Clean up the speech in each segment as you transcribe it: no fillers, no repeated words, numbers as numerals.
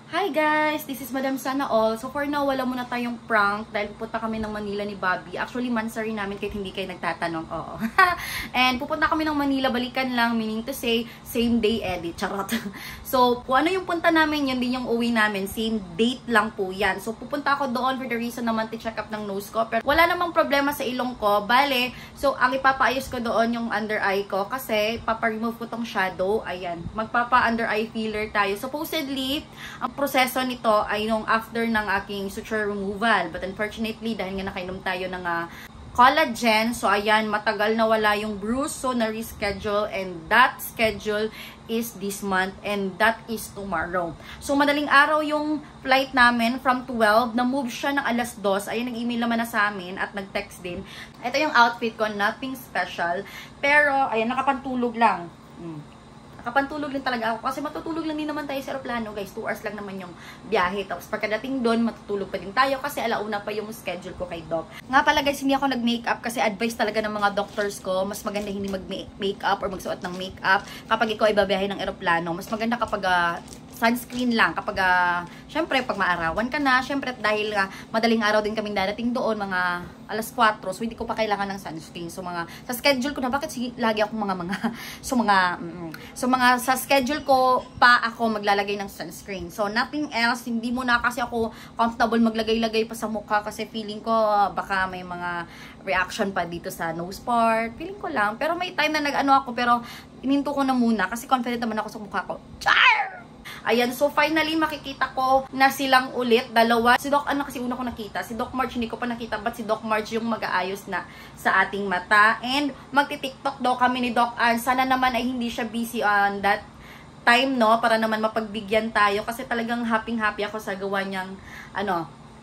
Hi guys! This is Madam Sana All. So for now, wala muna tayong prank dahil pupunta kami ng Manila ni Bobby. Actually, mansari namin kahit hindi kayo nagtatanong. Oo. And pupunta kami ng Manila, balikan lang, meaning to say, same day edit. Charot. So, kung ano yung punta namin, yun din yung uwi namin. Same date lang po yan. So, pupunta ako doon for the reason naman to check up ng nose ko. Pero wala namang problema sa ilong ko. Bale, so ang ipapaayos ko doon yung under eye ko kasi papa-remove ko tong shadow. Ayan. Magpapa-under eye filler tayo. Supposedly, ang proseso nito ay nung after ng aking suture removal. But unfortunately, dahil nga nakainom tayo ng collagen, so ayan, matagal na wala yung bruise, so na-reschedule, and that schedule is this month, and that is tomorrow. So madaling araw yung flight namin from 12, na-move siya ng alas 2, ayun, nag-email naman na sa amin at nag-text din. Ito yung outfit ko, nothing special, pero ayan, nakapantulog lang. Nakapantulog din talaga ako kasi matutulog lang din naman tayo sa aeroplano, guys. 2 hours lang naman yung biyahe. Tapos pagkadating doon, matutulog pa din tayo kasi alauna pa yung schedule ko kay Doc. Nga pala guys, hindi ako nag-makeup kasi advice talaga ng mga doctors ko, mas maganda hindi mag-makeup or magsuot ng makeup kapag ikaw ay babiyahe ng aeroplano. Mas maganda kapag sunscreen lang kapag syempre pag maarawan ka na, syempre dahil madaling araw din kaming dadating doon, mga alas 4, so hindi ko pa kailangan ng sunscreen. So sa schedule ko na, bakit lagi ako sa schedule ko pa ako maglalagay ng sunscreen. So nothing else, hindi mo na kasi ako comfortable maglagay-lagay pa sa mukha kasi feeling ko baka may mga reaction pa dito sa nose part. Feeling ko lang, pero may time na nag-ano ako, pero ininto ko na muna kasi confident naman ako sa mukha ko. Char! Ayan, so finally makikita ko na silang ulit, dalawa. Si Doc, kasi una ko nakita. Si Doc March hindi ko pa nakita, but si Doc March yung mag-aayos na sa ating mata. And magti-TikTok daw kami ni Doc Ann. Sana naman ay hindi siya busy on that time, no? Para naman mapagbigyan tayo. Kasi talagang happy-happy ako sa gawa niyang,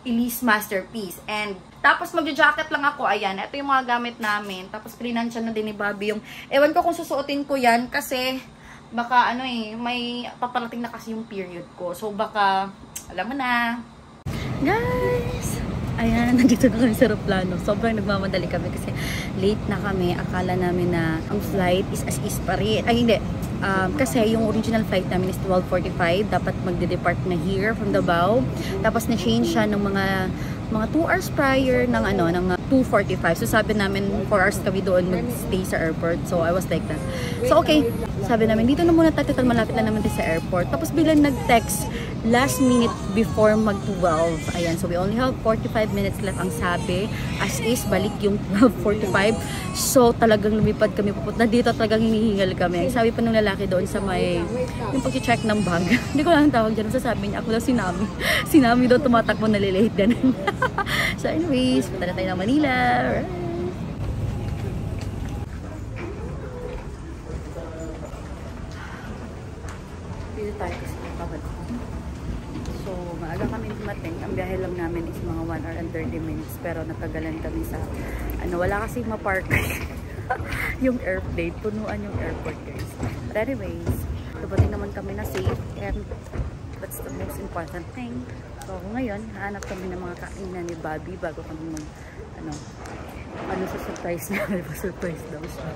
Elise masterpiece. And tapos magja-jacket lang ako. Ayan, ito yung mga gamit namin. Tapos prinansya na din ni Bobby yung, ewan ko kung susuotin ko yan kasi baka may paparating na kasi yung period ko. So baka, alam mo na. Guys! Ayan, nandito na kami sa aeroplano. Sobrang nagmamadali kami kasi late na kami. Akala namin na ang flight is as is pa rin. Ay, hindi. Kasi yung original flight namin is 12:45. Dapat magde-depart na here from Davao. Tapos na-change siya ng mga 2 hours prior ng 2:45. So sabi namin 4 hours kami doon mag-stay sa airport. So I was like that. So okay, sabi namin dito na muna tayo, malapit na naman tayo sa airport. Tapos biglang nag-text last minute before mag-12. Ayan, so we only have 45 minutes left ang sabi. As is, balik yung 12:45. So talagang lumipad kami papunta dito, talagang hinihingal kami. Sabi pa ng lalaki doon sa may yung pag-check ng bag. Hindi ko lang tawag dyan. Sasabi niya, ako daw si Nami. Si Nami daw tumatakbo, nalilate ganun. So anyways, punta na tayo ng Manila. Dito tayo kasi kapag. So maaga kami dumating. Ang biyahe lang namin is mga 1 hour and 30 minutes. Pero natagalan kami sa wala kasi ma-park. Yung airplane, punuan yung airport, guys. But anyways, dumating naman kami na safe and that's the most important thing. So ngayon, hanap kami ng mga kainan ni Bobby bago kami mag sa surprise na. Surprise daw siya.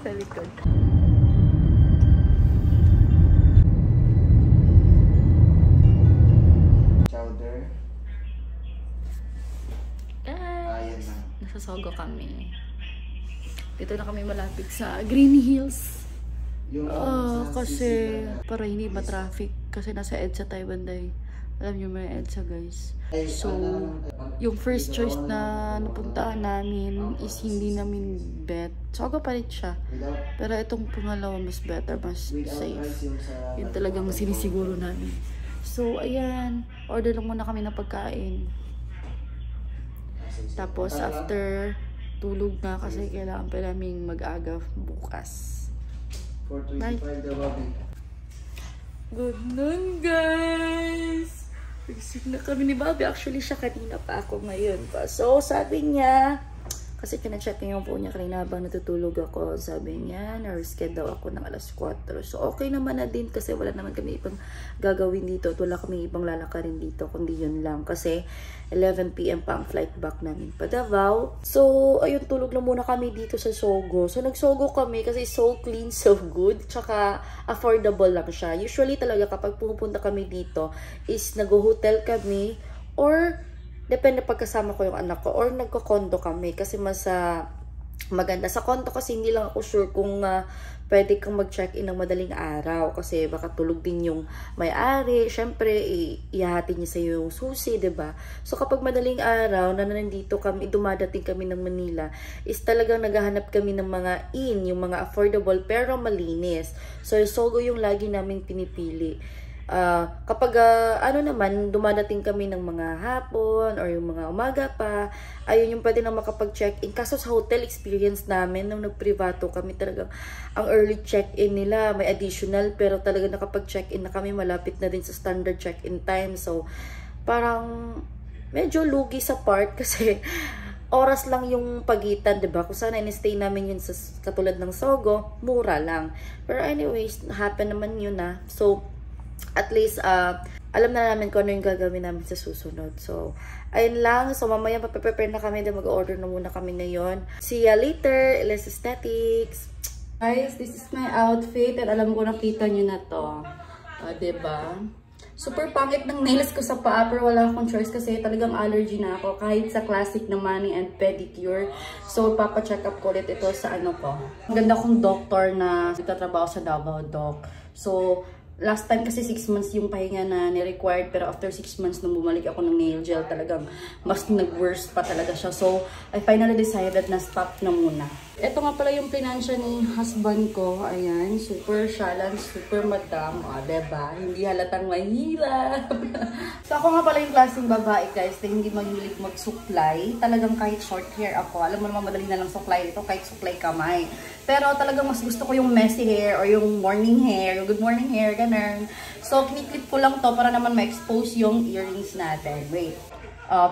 Sa likod. Chowder. Guys, nasa Sogo kami. Dito na kami malapit sa Green Hills. Kasi para hindi ma-traffic kasi nasa EDSA tayo banday. Alam niyo may EDSA, guys. So yung first choice na napuntahan namin is hindi namin bet. Sogo palit siya. Pero itong pangalawa mas better, mas safe. Yun talagang sinisiguro namin. So ayan, order lang muna kami ng pagkain. Tapos after tulog na kasi kailangan pa namin mag-aga bukas. 4:25 daw, Bobby. Good noon, guys! Nagsig na kami ni Bobby. Actually, siya kanina pa, ako ngayon pa. So, sabi niya, Kasi kina-check niya yung phone niya kanina habang natutulog ako. Sabi niya, na-reschedule daw ako ng alas 4. So, okay naman na din kasi wala naman kami ibang gagawin dito. At wala kami ibang lalakarin dito, kundi yun lang. Kasi 11 PM pa ang flight back namin pa Davao. So, ayun, tulog lang muna kami dito sa Sogo. So, nag-Sogo kami kasi so clean, so good. Tsaka, affordable lang siya. Usually talaga kapag pumupunta kami dito is nag-hotel kami or depende pagkasama ko yung anak ko or nagko-condo kami kasi mas maganda. Sa condo kasi hindi lang ako sure kung pwede kang mag-check-in ng madaling araw kasi baka tulog din yung may-ari. Syempre, ihahati niya sa yung susi, 'di ba? So kapag madaling araw na nandito kami, dumadating kami ng Manila, is talagang naghahanap kami ng mga inn, yung mga affordable pero malinis. So Sogo yung lagi naming pinipili. Kapag ano naman, dumadating kami ng mga hapon or yung mga umaga pa, ayun yung pwede na makapag-check-in. Kaso sa hotel experience namin, nung nagprivato kami, talagang ang early check-in nila, may additional, pero talaga nakapag-check-in na kami, malapit na din sa standard check-in time. So, parang medyo lugi sa part kasi oras lang yung pagitan, 'di ba? Kung sana in-stay namin yun sa katulad ng Sogo, mura lang. Pero anyways, happen naman yun na. So, at least, alam na namin kung ano yung gagawin namin sa susunod. So, ayun lang. So, mamaya paprepare na kami. Then, mag-order na muna kami ngayon. See ya later. LS Aesthetics. Guys, this is my outfit. At alam ko nakita nyo na to. Diba? Super pangit ng nails ko sa paa. Pero wala akong choice kasi talagang allergy na ako. Kahit sa classic na mani and pedicure. So, papacheck up ko ulit ito sa ano ko. Ang ganda kong doctor na nagtatrabaho sa Davao Doc. So, last time kasi 6 months yung pahinga na ni-required, pero after 6 months nung bumalik ako ng nail gel, talagang mas nag-worst pa talaga siya. So, I finally decided na stop na muna. Ito nga pala yung pinansya ni husband ko. Ayan, super shallow, super madam. O, diba? Hindi halatang mahirap. So, ako nga pala yung klaseng babae, guys, na hindi mahilig magsuklay. Talagang kahit short hair ako, alam mo naman madali na lang suklay ito, kahit suklay kamay. Pero talagang mas gusto ko yung messy hair or yung morning hair, yung good morning hair, ganun. So, kiniklip ko lang to para naman ma-expose yung earrings natin. Wait.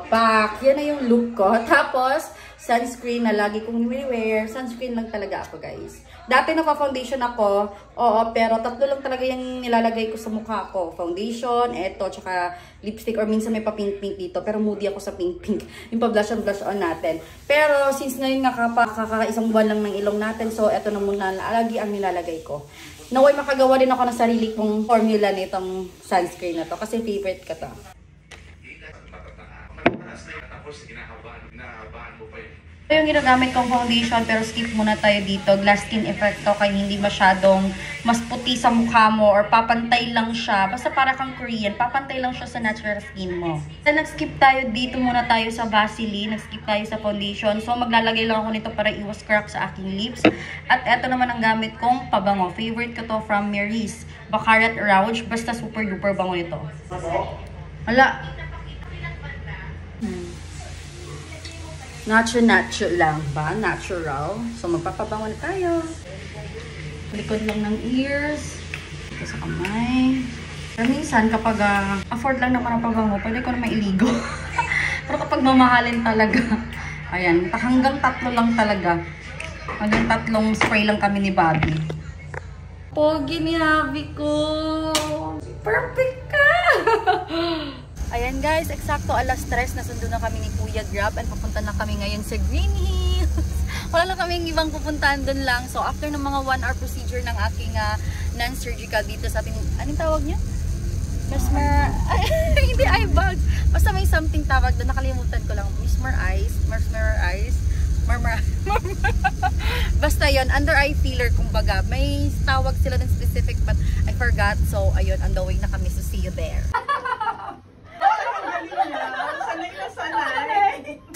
Pak! Yan na yung look ko. Tapos, sunscreen na lagi kong ni-wear. Sunscreen lang talaga ako, guys. Dati naka-foundation ako. Oo, pero 3 lang talaga yung nilalagay ko sa mukha ko. Foundation, eto, tsaka lipstick. Or minsan may pa-pink-pink dito. Pero moody ako sa pink-pink. Yung pa-blush on natin. Pero since ngayon nga kakaisang buwan lang ng ilong natin, so eto na muna lagi ang nilalagay ko. Naway makagawa din ako ng sarili kong formula nitong sunscreen na to. Kasi favorite ka to. Ito yung ginagamit kong foundation, pero skip muna tayo dito. Glass skin effect to, kaya hindi masyadong mas puti sa mukha mo or papantay lang siya. Basta para kang Korean, papantay lang siya sa natural skin mo. Then nag-skip tayo dito, muna tayo sa Vaseline, nag-skip tayo sa foundation. So maglalagay lang ako nito para iwas crack sa aking lips. At eto naman ang gamit kong pabango. Favorite ko to from Mary's Baccarat Rouge. Basta super duper bango ito. Hala. Natural lang ba? Natural. So, magpapabango na tayo. Likod lang ng ears. Ito sa kamay. Pero minsan, kapag afford lang naman ang pabango, pwede ko naman iligo. Pero kapag mamahalin talaga, ayan, hanggang 3 lang talaga. Hanggang 3 spray lang kami ni Bobby. Pogi ni Habi ko! Perfect ka! Ayan guys, eksakto alas 3, nasundo na kami ni Kuya Grab and papunta na kami ngayon sa Green Hills. Wala lang kaming ibang pupuntahan doon lang. So after ng mga 1-hour procedure ng aking non-surgical dito sa ating, anong tawag niya? Mesmer, hindi eye bags. Basta may something tawag doon, nakalimutan ko lang. Mesmer eyes. Basta yon, under eye filler kumbaga. May tawag sila ng specific but I forgot. So ayun, on the way na kami, so see you there.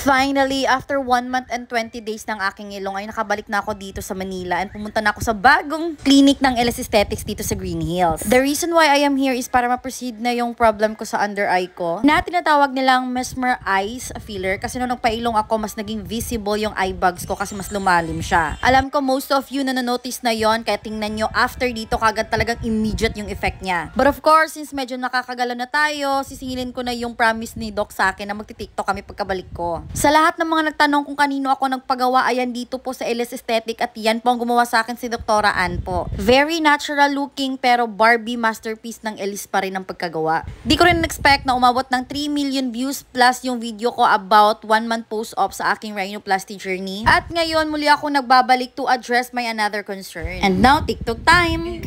Finally, after 1 month and 20 days ng aking ilong, ay nakabalik na ako dito sa Manila and pumunta na ako sa bagong clinic ng LS Aesthetics dito sa Green Hills. The reason why I am here is para ma-proceed na yung problem ko sa under eye ko na tinatawag nilang Mesmer Eyes filler kasi nung nagpailong ako, mas naging visible yung eye bags ko kasi mas lumalim siya. Alam ko most of you na-notice na yon, kaya tingnan nyo after dito kagad talagang immediate yung effect niya. But of course, since medyo nakakagala na tayo, sisingilin ko na yung promise ni Doc sa akin na magti-TikTok kami pagkabalik ko. Sa lahat ng mga nagtanong kung kanino ako nagpagawa, ayan dito po sa Elis Aesthetic at yan po ang gumawa sa akin si Dr. Ann po. Very natural looking pero Barbie masterpiece ng Elis pa rin ang pagkagawa. Di ko rin expect na umabot ng 3 million views plus yung video ko about 1 month post-op sa aking rhinoplasty journey. At ngayon muli ako nagbabalik to address my another concern. And now, TikTok time!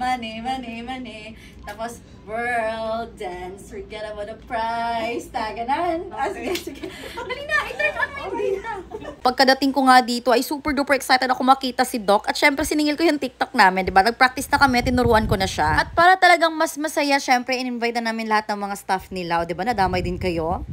Money. Tapos, world dance, forget about the price, taganan. Sige. Dali na, i-turn on mo yung data. Pagkadating ko nga dito, ay super duper excited ako makita si Doc. At syempre, siningil ko yung TikTok namin, diba? Nag-practice na kami, tinuruan ko na siya. At para talagang mas masaya, syempre, in-invite na namin lahat ng mga staff nila. O, diba? Nadamay din kayo.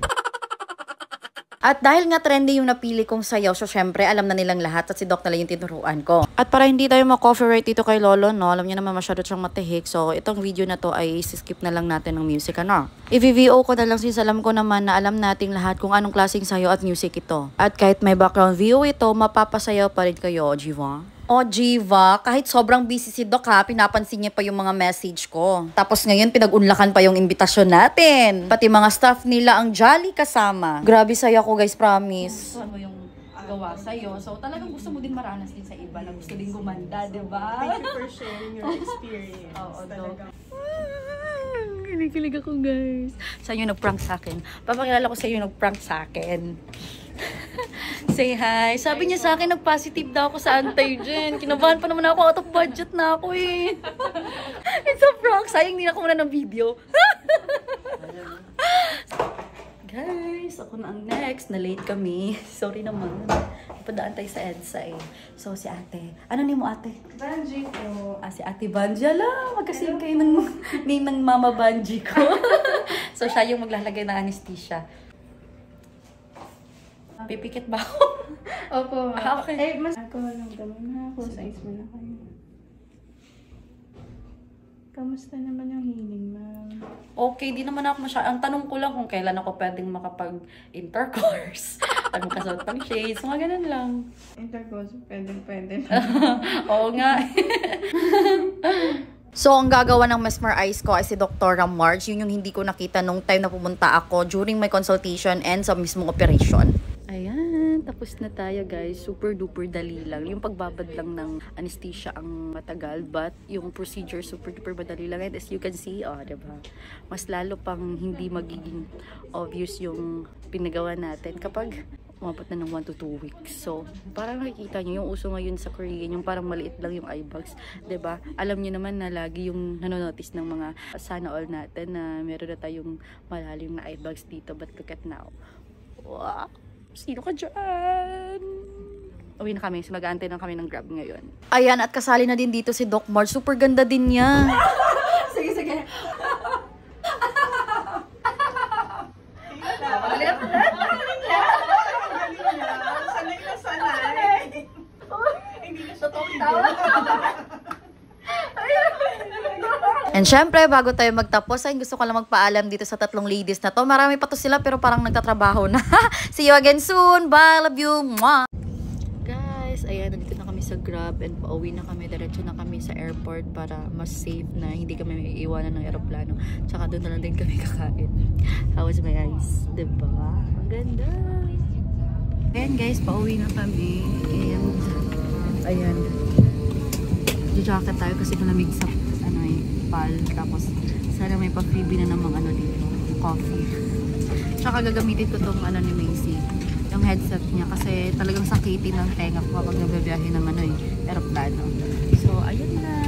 At dahil nga trendy yung napili kong sayaw, so syempre alam na nilang lahat at si Doc na lang yung tinuruan ko. At para hindi tayo ma-copyright dito kay Lolo, no, alam niya naman masyado siyang matihik. So itong video na to ay skip na lang natin ng music, ano. I-VO ko na lang since alam ko naman na alam nating lahat kung anong klaseng sayaw at music ito. At kahit may background view ito, mapapasayaw pa rin kayo, Jiva. O, Jiva, kahit sobrang busy si Doc ha, pinapansin niya pa yung mga message ko. Tapos ngayon, pinag-unlakan pa yung imbitasyon natin. Pati mga staff nila ang jolly kasama. Grabe saya ko, guys, promise. Gusto mo yung gawa sa'yo. So, talagang gusto mo din maranas din sa iba na gusto din gumanda, diba? Thank you for sharing your experience. Oo, Doc. Kinikilig ako, guys. Saan yung nag-prank sa akin? Papakilala ko sa iyo yung nag-prank sa akin. Say hi. Sabi niya sa akin, nag-positive daw ako sa anti-gen. Kinabahan pa naman ako, out of budget na ako eh. It's a prank. Sayang hindi na ako muna ng video. Guys, ako na ang next. Na-late kami. Sorry naman. Padaan tayo sa EDSA eh. So, si ate. Ano ni mo ate? Banji ko. Si ate Banji. Ala, magkasing kayo ng mama Banji ko. So, siya yung maglalagay ng anesthesia. Pipikit ba ako? Opo. Okay. Mas ako lang gawin na ako. Size mo na kayo. Kamusta naman yung healing, ma'am? Okay, di naman ako masyadong. Ang tanong ko lang kung kailan ako pwedeng makapag-intercourse. Pag makasuot pang shades, mga ganun lang. Intercourse, pwede. Oo nga. So, ang gagawa ng mesmerize ko ay si Dr. Marge. Yun yung hindi ko nakita nung time na pumunta ako during my consultation and sa mismong operation. Ayan, tapos na tayo guys. Super duper dali lang. Yung pagbabad lang ng anesthesia ang matagal, but yung procedure super duper madali lang. And as you can see, diba? Mas lalo pang hindi magiging obvious yung pinagawa natin kapag umabot na ng 1 to 2 weeks. So, parang nakikita nyo, yung uso ngayon sa Korean, yung parang maliit lang yung eye bags. Diba? Alam nyo naman na lagi yung nanonotice ng mga sana all natin na meron na tayong malalim na eye bags dito. But look at now. Wow! Sino ka dyan? Uwi na kami. So, mag-aantay na kami ng Grab ngayon. Ayan, at kasali na din dito si Doc Marge. Super ganda din niya. Sige. And syempre, bago tayo magtapos, ay gusto ko lang magpaalam dito sa tatlong ladies na to. Marami pa to sila pero parang nagtatrabaho na. See you again soon. Bye. Love you. Mwah. Guys, ayan, nandito na kami sa Grab and pauwi na kami. Diretso na kami sa airport para mas safe na hindi kami maiiwanan ng aeroplano. Tsaka doon na lang din kami kakain. How was my eyes? Diba? Ang ganda. Ayan guys, pauwi na kami. And ayan. Jacket tayo kasi malamig sa pal. Tapos sana may pa-freebie na namang dito, coffee. Tsaka gagamitin ko tong ni Macy, yung headset niya kasi talagang sakitin ng tenga ko kapag nagbabiyahe ng aeroplano. So ayun na.